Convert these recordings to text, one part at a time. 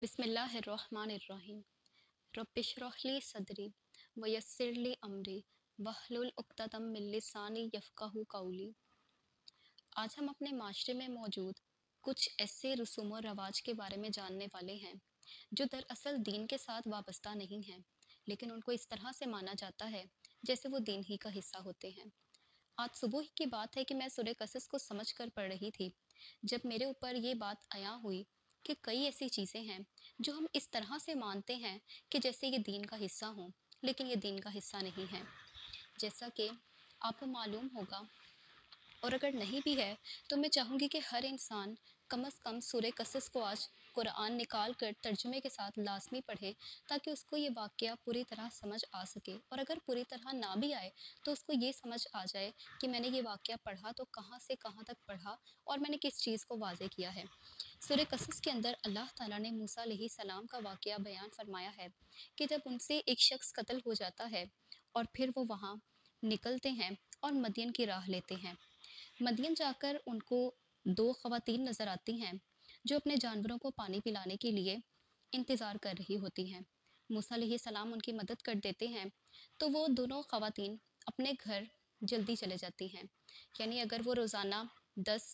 बिस्मिल्लाहिर्रहमानिर्रहीम। रब्बिशरह ली सदरी वयस्सिर ली अमरी वहलुल उक़्दतम मिन लिसानी यफ़क़हू क़ौली। आज हम अपने माशरे में मौजूद कुछ ऐसे रसूम व रवाज के बारे में जानने वाले हैं जो दरअसल दीन के साथ वाबस्ता नहीं हैं, लेकिन उनको इस तरह से माना जाता है जैसे वो दीन ही का हिस्सा होते हैं। आज सुबह की बात है कि मैं सूरह कसस को समझ कर पढ़ रही थी, जब मेरे ऊपर ये बात आया हुई कि कई ऐसी चीज़ें हैं जो हम इस तरह से मानते हैं कि जैसे ये दीन का हिस्सा हों, लेकिन ये दीन का हिस्सा नहीं है। जैसा कि आपको मालूम होगा, और अगर नहीं भी है तो मैं चाहूँगी कि हर इंसान कम अज़ कम सूरह कसस को आज कुरान निकाल कर तर्जुमे के साथ लाजमी पढ़े, ताकि उसको ये वाक़या पूरी तरह समझ आ सके, और अगर पूरी तरह ना भी आए तो उसको ये समझ आ जाए कि मैंने ये वाक़या पढ़ा तो कहाँ से कहाँ तक पढ़ा और मैंने किस चीज़ को वाज़े किया है। सूरह कसस के अंदर अल्लाह ताला ने मूसा अलैहिस्सलाम का वाक़या बयान फरमाया है कि जब उनसे एक शख्स कत्ल हो जाता है और फिर वो वहाँ निकलते हैं और मदियन की राह लेते हैं। मदियन जाकर उनको दो ख़वातीन नज़र आती हैं जो अपने जानवरों को पानी पिलाने के लिए इंतज़ार कर रही होती हैं। मूसा अलैहिस्सलाम उनकी मदद कर देते हैं, तो वो दोनों ख़वातीन अपने घर जल्दी चले जाती हैं। यानी अगर वो रोज़ाना 10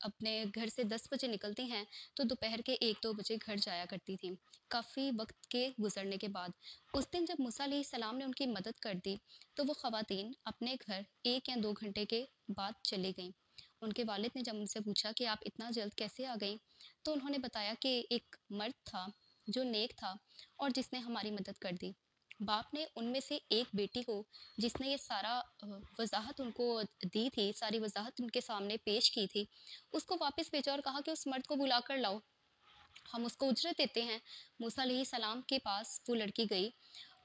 अपने घर से 10 बजे निकलती हैं तो दोपहर के 1-2 बजे घर जाया करती थीं, काफ़ी वक्त के गुजरने के बाद। उस दिन जब मूसा अलैहिस्सलाम ने उनकी मदद कर दी तो वो ख़वातीन अपने घर 1 या 2 घंटे के बाद चली गईं। उनके वालिद ने जब उनसे पूछा कि आप इतना जल्द कैसे आ गईं, तो उन्होंने बताया कि एक मर्द था जो नेक था और जिसने हमारी मदद कर दी। बाप ने उनमें से एक बेटी को, जिसने ये सारा वजाहत उनको दी थी, सारी वजाहत उनके सामने पेश की थी, उसको वापस भेजा और कहा कि उस मर्द को बुला कर लाओ, हम उसको उजरत देते हैं। मूसा अलैहिस्सलाम के पास वो लड़की गई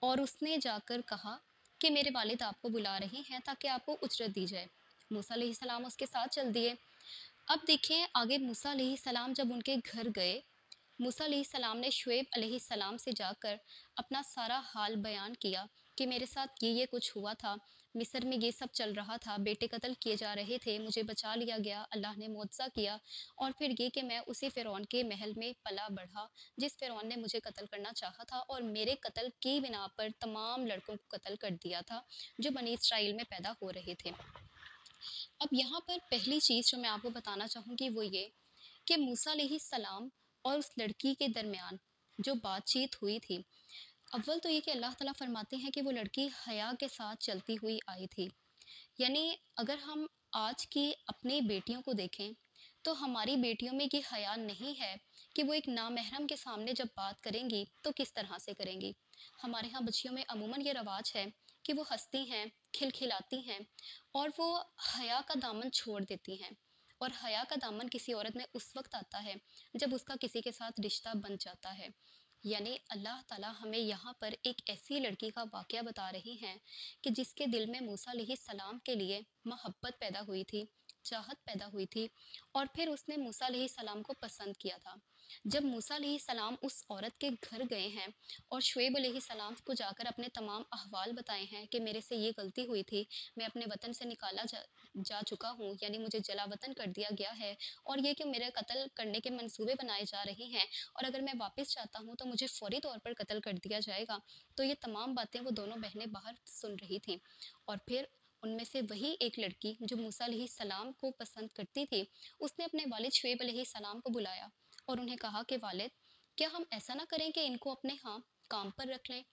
और उसने जाकर कहा कि मेरे वालिद आपको बुला रहे हैं ताकि आपको उजरत दी जाए। मूसा अलैहिस्सलाम उसके साथ चल दिए। अब देखिए आगे मूसा अलैहिस्सलाम जब उनके घर गए, मूसा अलैहिस्सलाम ने शुएब अलैहिस्सलाम से जाकर अपना सारा हाल बयान किया कि मेरे साथ ये कुछ हुआ था, मिस्र में ये सब चल रहा था, बेटे कत्ल किए जा रहे थे, मुझे बचा लिया गया, अल्लाह ने मुआवजा किया, और फिर ये कि मैं उसी फ़िरौन के महल में पला बढ़ा जिस फ़िरौन ने मुझे कत्ल करना चाहा था और मेरे कत्ल की बिना पर तमाम लड़कों को कत्ल कर दिया था जो बनी इसराइल में पैदा हो रहे थे। अब यहाँ पर पहली चीज़ जो मैं आपको बताना चाहूँगी वो ये कि मूसा अलैहिस्सलाम और उस लड़की के दरमियान जो बातचीत हुई थी, अव्वल तो ये कि अल्लाह ताला फरमाते हैं कि वो लड़की हया के साथ चलती हुई आई थी। यानी अगर हम आज की अपनी बेटियों को देखें तो हमारी बेटियों में ये हया नहीं है कि वो एक नामहरम के सामने जब बात करेंगी तो किस तरह से करेंगी। हमारे यहाँ बच्चियों में अमूमन ये रवाज है कि वो हंसती हैं, खिलखिलाती हैं और वो हया का दामन छोड़ देती हैं। और हया का दामन किसी औरत में उस वक्त आता है जब उसका किसी के साथ रिश्ता बन जाता है। यानी अल्लाह ताला हमें यहाँ पर एक ऐसी लड़की का वाक़या बता रही हैं कि जिसके दिल में मूसा अलैहिस्सलाम के लिए मोहब्बत पैदा हुई थी, चाहत पैदा हुई थी, और फिर उसने मूसा अलैहिस्सलाम को पसंद किया था। जब मूसा अलैहिस्सलाम उस औरत के घर गए हैं और शुएब अलैहिस्सलाम को जाकर अपने तमाम अहवाल बताए हैं कि मेरे से ये गलती हुई थी, मैं अपने वतन से निकाला जा चुका हूँ, यानी मुझे जला वतन कर दिया गया है, और ये कि मेरे कत्ल करने के मंसूबे बनाए जा रहे हैं, और अगर मैं वापस जाता हूँ तो मुझे फ़ौरी तौर पर कत्ल कर दिया जाएगा। तो ये तमाम बातें वो दोनों बहनें बाहर सुन रही थीं। और फिर उनमें से वही एक लड़की जो मूसा अलैहिस्सलाम को पसंद करती थी, उसने अपने वालिद शुएब अलैहिस्सलाम को बुलाया और उन्हें कहा कि वालिद, क्या हम ऐसा ना करें कि इनको अपने यहाँ काम पर रख लें।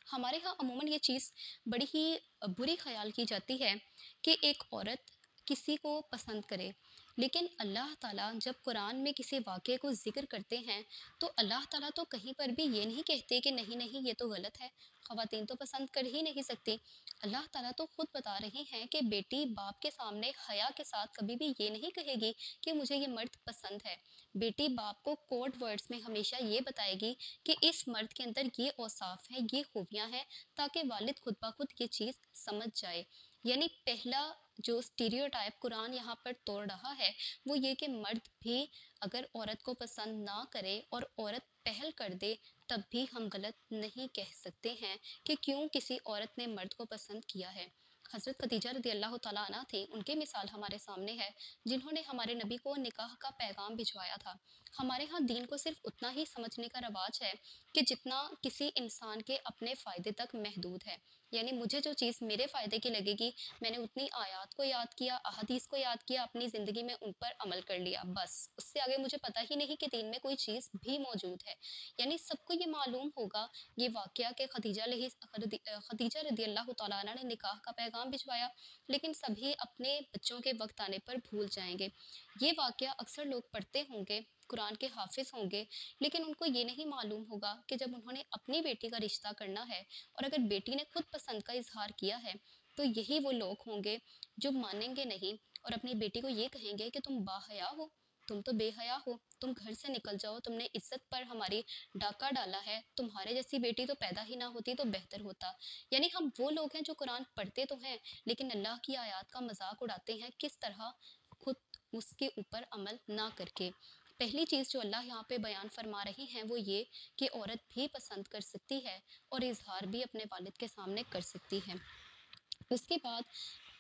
हमारे यहाँ अमूमन ये चीज़ बड़ी ही बुरी ख्याल की जाती है कि एक औरत किसी को पसंद करे, लेकिन अल्लाह ताला जब कुरान में किसी वाक़े को ज़िक्र करते हैं तो अल्लाह ताला तो कहीं पर भी ये नहीं कहते कि नहीं नहीं ये तो गलत है, ख़वातीन तो पसंद कर ही नहीं सकती। अल्लाह ताला तो खुद बता रहे हैं कि बेटी बाप के सामने हया के साथ कभी भी ये नहीं कहेगी कि मुझे ये मर्द पसंद है। बेटी बाप को कोड वर्ड्स में हमेशा ये बताएगी कि इस मर्द के अंदर ये औसाफ हैं, ये खूबियाँ हैं, ताकि वालिद खुद ब खुद ये चीज़ समझ जाए। यानी पहला जो स्टीरियोटाइप कुरान यहाँ पर तोड़ रहा है वो ये कि मर्द भी अगर औरत को पसंद ना करे और औरत पहल कर दे, तब भी हम गलत नहीं कह सकते हैं कि क्यों किसी औरत ने मर्द को पसंद किया है। हज़रत खदीजा रज़ी अल्लाह तआला अन्हा थी, उनकी मिसाल हमारे सामने है, जिन्होंने हमारे नबी को निकाह का पैगाम भिजवाया था। हमारे यहाँ दीन को सिर्फ उतना ही समझने का रवाज है कि जितना किसी इंसान के अपने फ़ायदे तक महदूद है। यानी मुझे जो चीज़ मेरे फ़ायदे की लगेगी, मैंने उतनी आयत को याद किया, अहादीस को याद किया, अपनी ज़िंदगी में उन पर अमल कर लिया, बस। उससे आगे मुझे पता ही नहीं कि दीन में कोई चीज़ भी मौजूद है। यानी सबको ये मालूम होगा ये वाक़या कि खदीजा रज़ी अल्लाह तआला अन्हा ने निकाह का पैगाम भिजवाया, लेकिन सभी अपने बच्चों के वक़्त आने पर भूल जाएँगे। ये वाक़या अक्सर लोग पढ़ते होंगे, कुरान के हाफ़िज़ होंगे, लेकिन उनको ये नहीं मालूम होगा कि जब उन्होंने अपनी बेटी का रिश्ता करना है और अगर बेटी ने खुद पसंद का इज़हार किया है, तो यही वो लोग होंगे जो मानेंगे नहीं और अपनी बेटी को ये कहेंगे कि तुम बाहया हो, तुम तो बेहया हो, तुम घर से निकल जाओ, तुमने इज्जत पर हमारी डाका डाला है, तुम्हारे जैसी बेटी तो पैदा ही ना होती तो बेहतर होता। यानी हम वो लोग हैं जो कुरान पढ़ते तो हैं, लेकिन अल्लाह की आयत का मजाक उड़ाते हैं, किस तरह? खुद उसके ऊपर अमल ना करके। पहली चीज़ जो अल्लाह यहाँ पे बयान फरमा रही हैं वो ये कि औरत भी पसंद कर सकती है और इजहार भी अपने वालिद के सामने कर सकती है। उसके बाद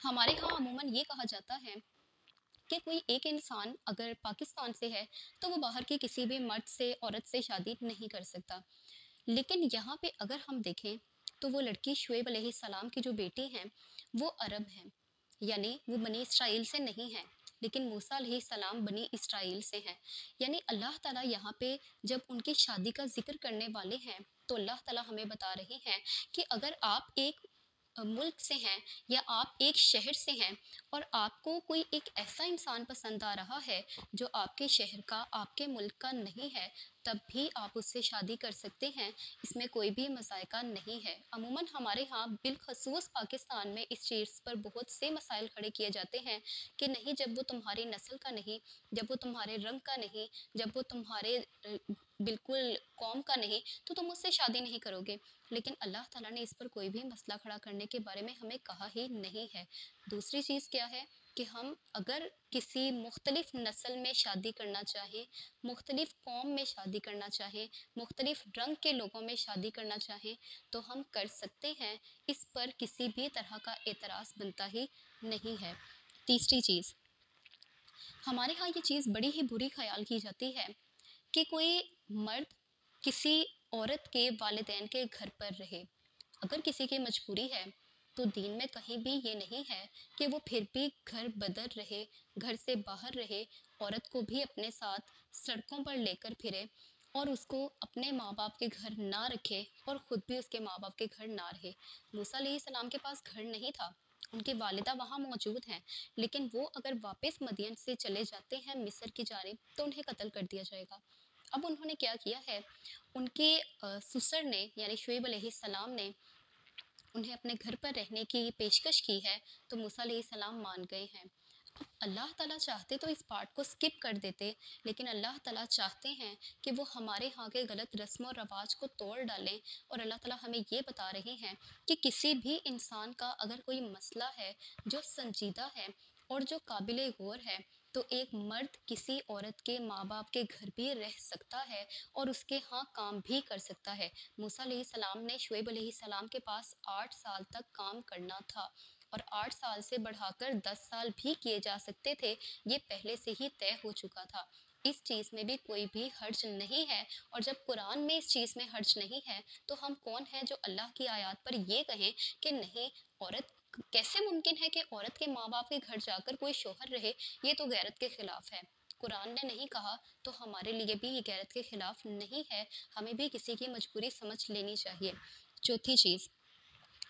हमारे यहाँ अमूमन ये कहा जाता है कि कोई एक इंसान अगर पाकिस्तान से है तो वो बाहर की किसी भी मर्द से औरत से शादी नहीं कर सकता। लेकिन यहाँ पे अगर हम देखें तो वो लड़की शुएब अलैहिस्सलाम की जो बेटी हैं वो अरब हैं, यानी वो बनी इसराइल से नहीं है, लेकिन मूसा अलैहिस्सलाम बनी इसराइल से हैं। यानी अल्लाह ताला यहाँ पे जब उनकी शादी का जिक्र करने वाले हैं तो अल्लाह ताला हमें बता रहे हैं कि अगर आप एक मुल्क से हैं या आप एक शहर से हैं और आपको कोई एक ऐसा इंसान पसंद आ रहा है जो आपके शहर का, आपके मुल्क का नहीं है, तब भी आप उससे शादी कर सकते हैं। इसमें कोई भी मज़ायका नहीं है। अमूमन हमारे यहाँ बिलखसूस पाकिस्तान में इस चीज़ पर बहुत से मसाइल खड़े किए जाते हैं कि नहीं, जब वो तुम्हारी नस्ल का नहीं, जब वो तुम्हारे रंग का नहीं, जब वो तुम्हारे बिल्कुल कौम का नहीं, तो तुम उससे शादी नहीं करोगे। लेकिन अल्लाह ताला ने इस पर कोई भी मसला खड़ा करने के बारे में हमें कहा ही नहीं है। दूसरी चीज़ क्या है कि हम अगर किसी मुख्तलिफ नस्ल में शादी करना चाहें, मुख्तलिफ कौम में शादी करना चाहें, मुख्तलिफ रंग के लोगों में शादी करना चाहें, तो हम कर सकते हैं। इस पर किसी भी तरह का एतराज़ बनता ही नहीं है। तीसरी चीज़, हमारे यहाँ ये चीज़ बड़ी ही बुरी ख्याल की जाती है कि कोई मर्द किसी औरत के वालिदैन के घर पर रहे। अगर किसी की मजबूरी है तो दीन में कहीं भी ये नहीं है कि वो फिर भी घर बदर रहे, घर से बाहर रहे, औरत को भी अपने साथ सड़कों पर लेकर फिरे और उसको अपने माँ बाप के घर ना रखे और ख़ुद भी उसके माँ बाप के घर ना रहे। मूसा अलैहिस्सलाम के पास घर नहीं था, उनकी वालिदा वहाँ मौजूद हैं, लेकिन वो अगर वापस मदियन से चले जाते हैं मिस्र की जानिब तो उन्हें कत्ल कर दिया जाएगा। अब उन्होंने क्या किया है, उनके ससुर ने यानी शुएब अलैहिस्सलाम ने उन्हें अपने घर पर रहने की पेशकश की है, तो मूसा अलैहिस्सलाम मान गए हैं। अब अल्लाह ताला चाहते तो इस पार्ट को स्किप कर देते, लेकिन अल्लाह ताला चाहते हैं कि वो हमारे यहाँ के गलत रस्म और रवाज को तोड़ डालें और अल्लाह ताला हमें ये बता रहे हैं कि किसी भी इंसान का अगर कोई मसला है जो संजीदा है और जो काबिल गौर है, तो एक मर्द किसी औरत के माँ बाप के घर भी रह सकता है और उसके यहाँ काम भी कर सकता है। मूसा अलैहिस्सलाम ने शुएब अलैहिस्सलाम के पास 8 साल तक काम करना था और 8 साल से बढ़ाकर 10 साल भी किए जा सकते थे, ये पहले से ही तय हो चुका था। इस चीज़ में भी कोई भी हर्ज नहीं है और जब कुरान में इस चीज़ में हर्ज नहीं है, तो हम कौन हैं जो अल्लाह की आयत पर ये कहें कि नहीं, औरत कैसे मुमकिन है कि औरत के माँ बाप के घर जाकर कोई शोहर रहे, ये तो गैरत के खिलाफ है। कुरान ने नहीं कहा तो हमारे लिए भी ये गैरत के खिलाफ नहीं है, हमें भी किसी की मजबूरी समझ लेनी चाहिए। चौथी चीज़,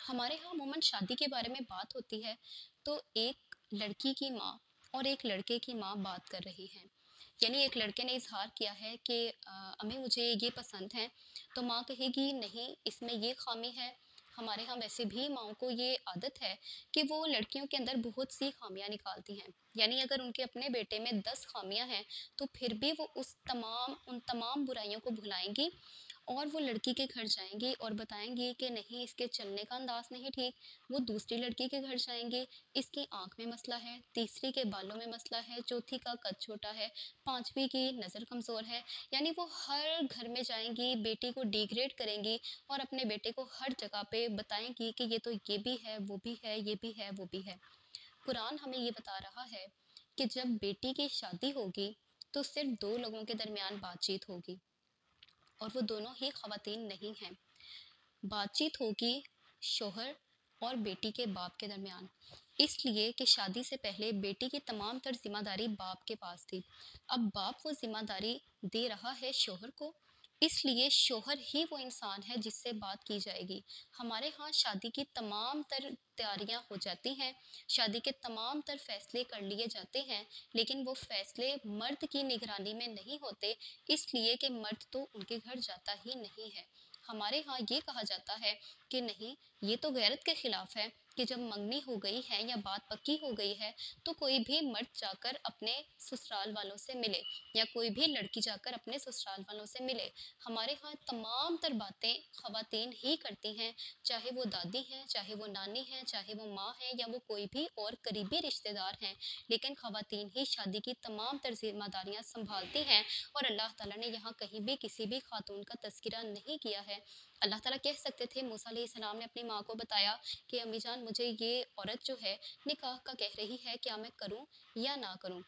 हमारे यहाँ अमूमन शादी के बारे में बात होती है तो एक लड़की की माँ और एक लड़के की माँ बात कर रही हैं। यानी एक लड़के ने इजहार किया है कि अम्मी मुझे ये पसंद है, तो माँ कहेगी नहीं, इसमें ये खामी है। हमारे यहाँ वैसे भी माँओं को ये आदत है कि वो लड़कियों के अंदर बहुत सी खामियां निकालती हैं। यानी अगर उनके अपने बेटे में 10 खामियां हैं तो फिर भी वो उन तमाम बुराइयों को भुलाएंगी और वो लड़की के घर जाएंगी और बताएंगी कि नहीं, इसके चलने का अंदाज नहीं ठीक। वो दूसरी लड़की के घर जाएंगे, इसकी आंख में मसला है, तीसरी के बालों में मसला है, चौथी का कद छोटा है, पांचवी की नज़र कमज़ोर है। यानी वो हर घर में जाएंगी, बेटी को डिग्रेड करेंगी और अपने बेटे को हर जगह पे बताएंगी कि ये तो ये भी है, वो भी है, ये भी है, वो भी है। कुरान हमें ये बता रहा है कि जब बेटी की शादी होगी तो सिर्फ दो लोगों के दरमियान बातचीत होगी, और वो दोनों ही ख़वातीन नहीं हैं। बातचीत होगी शोहर और बेटी के बाप के दरमियान, इसलिए कि शादी से पहले बेटी की तमाम तर जिम्मेदारी बाप के पास थी। अब बाप वो जिम्मेदारी दे रहा है शोहर को, इसलिए शोहर ही वो इंसान है जिससे बात की जाएगी। हमारे यहाँ शादी की तमाम तर तैयारियां हो जाती हैं, शादी के तमाम तर फैसले कर लिए जाते हैं, लेकिन वो फैसले मर्द की निगरानी में नहीं होते, इसलिए कि मर्द तो उनके घर जाता ही नहीं है। हमारे यहाँ ये कहा जाता है कि नहीं, ये तो गैरत के खिलाफ है कि जब मंगनी हो गई है या बात पक्की हो गई है तो कोई भी मर्द जाकर अपने ससुराल वालों से मिले, या कोई भी लड़की जाकर अपने ससुराल वालों से मिले। हमारे यहाँ तमाम तर बातें ख़वातीन ही करती हैं, चाहे वो दादी हैं, चाहे वो नानी हैं, चाहे वो माँ हैं, या वो कोई भी और करीबी रिश्तेदार हैं, लेकिन ख़वातीन ही शादी की तमाम तर जिम्मेदारियाँ संभालती हैं। और अल्लाह ताला ने यहाँ कहीं भी किसी भी खातून का तज़किरा नहीं किया है। अल्लाह ताला कह सकते थे, मूसा अलैहिस्सलाम ने अपनी माँ को बताया कि अम्मी जान, मुझे ये औरत जो है निकाह का कह रही है, क्या मैं करूँ या ना करूँ।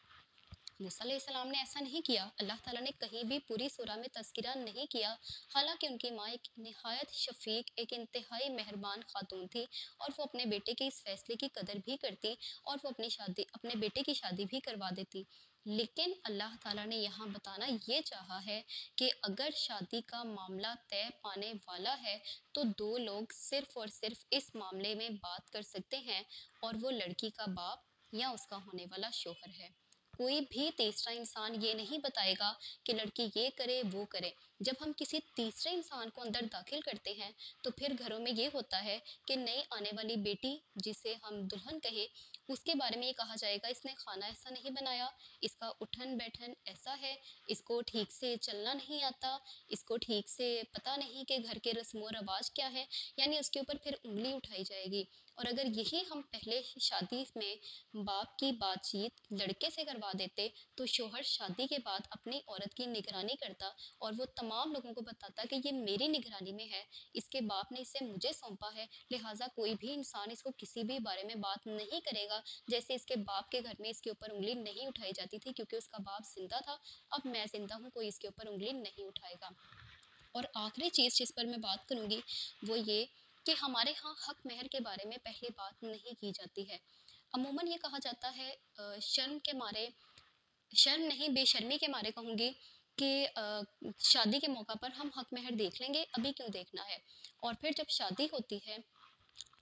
मूसा अलैहिस्सलाम ने ऐसा नहीं किया। अल्लाह ताला ने कहीं भी पूरी सूरह में तज़किरा नहीं किया, हालांकि उनकी माँ एक नहायत शफीक, एक इंतहाई मेहरबान खातून थी, और वो अपने बेटे के इस फैसले की कदर भी करती, और वो अपने बेटे की शादी भी करवा देती। लेकिन अल्लाह ताला ने यहाँ बताना ये चाहा है कि अगर शादी का मामला तय पाने वाला है तो दो लोग सिर्फ और सिर्फ इस मामले में बात कर सकते हैं, और वो लड़की का बाप या उसका होने वाला शोहर है। कोई भी तीसरा इंसान ये नहीं बताएगा कि लड़की ये करे वो करे। जब हम किसी तीसरे इंसान को अंदर दाखिल करते हैं तो फिर घरों में ये होता है कि नई आने वाली बेटी, जिसे हम दुल्हन कहें, उसके बारे में ये कहा जाएगा इसने खाना ऐसा नहीं बनाया, इसका उठन बैठन ऐसा है, इसको ठीक से चलना नहीं आता, इसको ठीक से पता नहीं कि घर के रस्म व रवाज क्या है। यानी उसके ऊपर फिर उंगली उठाई जाएगी। और अगर यही हम पहले शादी में बाप की बातचीत लड़के से करवा देते तो शोहर शादी के बाद अपनी औरत की निगरानी करता, और वो तमाम लोगों को बताता कि ये मेरी निगरानी में है, इसके बाप ने इसे मुझे सौंपा है, लिहाजा कोई भी इंसान इसको किसी भी बारे में बात नहीं करेगा। जैसे इसके बाप के घर में इसके ऊपर उंगली नहीं उठाई जाती थी क्योंकि उसका बाप जिंदा था, अब मैं जिंदा हूँ, कोई इसके ऊपर उंगली नहीं उठाएगा। और आखिरी चीज़ जिस पर मैं बात करूँगी वो ये कि हमारे यहाँ हक महर के बारे में पहले बात नहीं की जाती है। अमूमन ये कहा जाता है, शर्म के मारे, शर्म नहीं बेशर्मी के मारे कहूँगी, कि शादी के मौका पर हम हक महर देख लेंगे, अभी क्यों देखना है। और फिर जब शादी होती है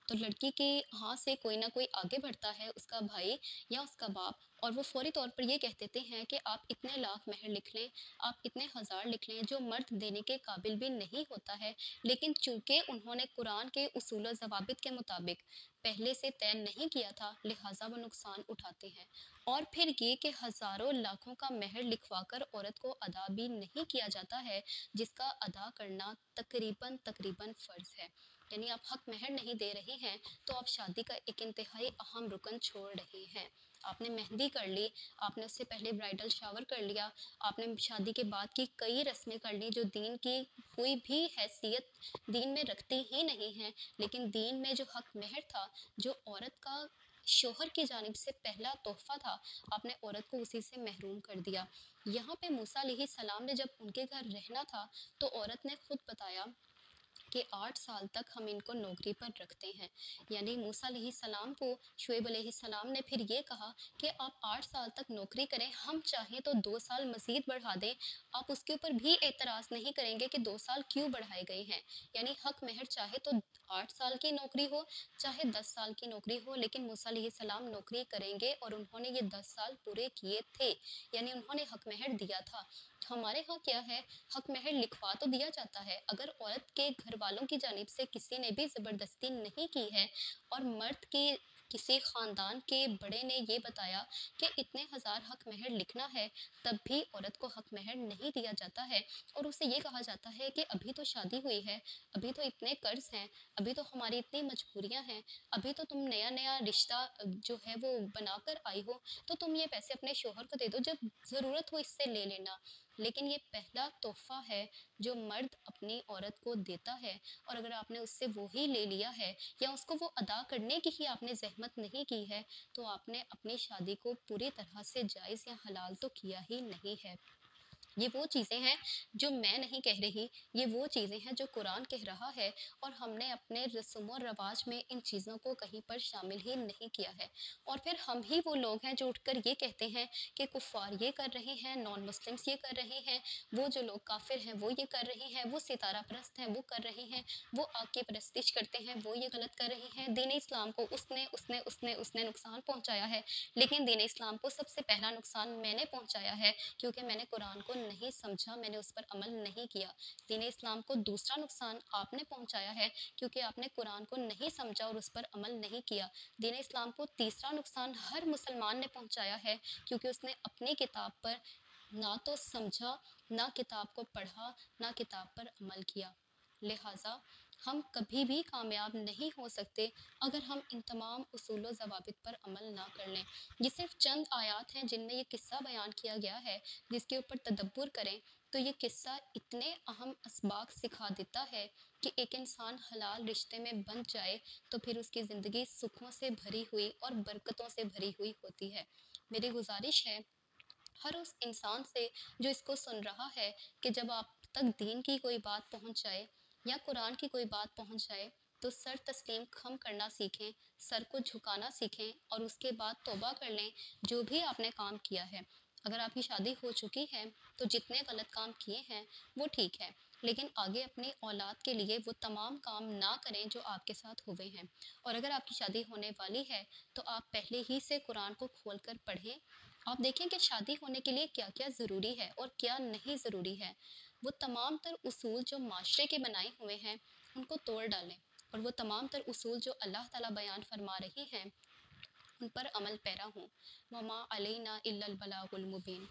तो लड़की के हाथ से कोई ना कोई आगे बढ़ता है, उसका भाई या उसका बाप, और वो फौरी तौर पर ये कह देते हैं कि आप इतने लाख महर लिख लें, आप इतने हज़ार लिख लें, जो मर्द देने के काबिल भी नहीं होता है, लेकिन चूंकि उन्होंने कुरान के उसूल व ज़वाबित के मुताबिक पहले से तय नहीं किया था, लिहाजा वो नुकसान उठाते हैं। और फिर ये कि हज़ारों लाखों का महर लिखवा कर औरत को अदा भी नहीं किया जाता है, जिसका अदा करना तकरीबन तकरीबन फ़र्ज़ है। यानी आप हक महर नहीं दे रहे हैं तो आप शादी का एक इंतहाई अहम रुकन छोड़ रहे हैं। आपने मेहंदी कर ली, आपने उससे पहले ब्राइडल शावर कर लिया, आपने शादी के बाद की कई रस्में कर ली जो दीन की कोई भी हैसियत दीन में रखती ही नहीं है, लेकिन दीन में जो हक महर था, जो औरत का शोहर की जानिब से पहला तोहफा था, आपने औरत को उसी से महरूम कर दिया। यहाँ पे मूसा अलैहिस्सलाम ने जब उनके घर रहना था तो औरत ने खुद बताया कि 8 साल तक हम इनको नौकरी पर रखते हैं। यानी मूसा अलैहिस्सलाम को शुएब अलैहिस्सलाम ने फिर ये कहा कि आप 8 साल तक नौकरी करें, हम चाहें तो 2 साल मज़ीद बढ़ा दें, आप उसके ऊपर भी एतराज़ नहीं करेंगे कि 2 साल क्यों बढ़ाए गए हैं। यानी हक महर चाहे तो 8 साल की नौकरी हो, चाहे 10 साल की नौकरी हो, लेकिन मूसा अलैहिस्सलाम नौकरी करेंगे, और उन्होंने ये 10 साल पूरे किए थे, यानी उन्होंने हक महर दिया था। हमारे यहाँ क्या है, हक महर लिखवा तो दिया जाता है, अगर औरत के घर वालों की जानिब से किसी ने भी ज़बरदस्ती नहीं की है और मर्द के किसी ख़ानदान के बड़े ने ये बताया कि इतने हज़ार हक महर लिखना है, तब भी औरत को हक महर नहीं दिया जाता है, और उसे ये कहा जाता है कि अभी तो शादी हुई है, अभी तो इतने कर्ज हैं, अभी तो हमारी इतनी मजबूरियां हैं, अभी तो तुम नया नया रिश्ता जो है वो बनाकर आई हो, तो तुम ये पैसे अपने शोहर को दे दो, जब ज़रूरत हो इससे ले लेना। لیکن یہ پہلا تحفہ ہے جو مرد اپنی عورت کو دیتا ہے، اور اگر آپ نے اس سے وہی لے لیا ہے یا اس کو وہ ادا کرنے کی ہی آپ نے زحمت نہیں کی ہے، تو آپ نے اپنی شادی کو پوری طرح سے جائز یا حلال تو کیا ہی نہیں ہے۔ یہ وہ چیزیں ہیں جو میں نہیں کہہ رہی، یہ وہ چیزیں ہیں جو قرآن کہہ رہا ہے، اور ہم نے اپنے رسم و رواج میں ان چیزوں کو کہیں پر شامل ہی نہیں کیا ہے۔ اور پھر ہم ہی وہ لوگ ہیں جو اٹھ کر یہ کہتے ہیں کہ کفار یہ کر رہے ہیں، نان مسلمس یہ کر رہے ہیں، وہ جو لوگ کافر ہیں وہ یہ کر رہے ہیں، وہ ستارہ پرست ہیں وہ کر رہے ہیں، وہ آگ کی پرستش کرتے ہیں وہ یہ غلط کر رہے ہیں، دین اسلام کو اس نے نقصان پہنچایا ہے۔ لیکن دین اسلام کو سب سے پہلا نقصان میں نے پہنچایا ہے، کیونکہ میں نے قرآن کو نہیں سمجھا، میں نے اس پر عمل نہیں کیا۔ دین اسلام کو دوسرا نقصان آپ نے پہنچایا ہے، کیونکہ آپ نے قرآن کو نہیں سمجھا اور اس پر عمل نہیں کیا۔ دین اسلام کو تیسرا نقصان ہر مسلمان نے پہنچایا ہے، کیونکہ اس نے اپنی کتاب پر نہ تو سمجھا، نہ کتاب کو پڑھا، نہ کتاب پر عمل کیا۔ لہٰذا ہم کبھی بھی کامیاب نہیں ہو سکتے اگر ہم ان تمام اصول و ضوابط پر عمل نہ کر لیں۔ یہ صرف چند آیات ہیں جن میں یہ قصہ بیان کیا گیا ہے، جس کے اوپر تدبر کریں تو یہ قصہ اتنے اہم اسباق سکھا دیتا ہے کہ ایک انسان حلال رشتے میں بندھ جائے تو پھر اس کی زندگی سکھوں سے بھری ہوئی اور برکتوں سے بھری ہوئی ہوتی ہے۔ میری گزارش ہے ہر اس انسان سے جو اس کو سن رہا ہے کہ جب آپ تک دین کی کوئی بات پہنچ جائے یا قرآن کی کوئی بات پہنچ جائے تو سر تسلیم خم کرنا سیکھیں، سر کو جھکانا سیکھیں، اور اس کے بعد توبہ کر لیں جو بھی آپ نے کام کیا ہے۔ اگر آپ کی شادی ہو چکی ہے تو جتنے غلط کام کیے ہیں وہ ٹھیک ہے، لیکن آگے اپنی اولاد کے لیے وہ تمام کام نہ کریں جو آپ کے ساتھ ہوئے ہیں۔ اور اگر آپ کی شادی ہونے والی ہے تو آپ پہلے ہی سے قرآن کو کھول کر پڑھیں، آپ دیکھیں کہ شادی ہونے کے لیے کیا کیا ضروری ہے اور کیا نہیں ضروری ہے۔ وہ تمام تر اصول جو معاشرے کے بنائے ہوئے ہیں ان کو توڑ ڈالیں، اور وہ تمام تر اصول جو اللہ تعالیٰ بیان فرما رہی ہیں ان پر عمل پیرا ہوں۔ وما علینا الا البلاغ المبین۔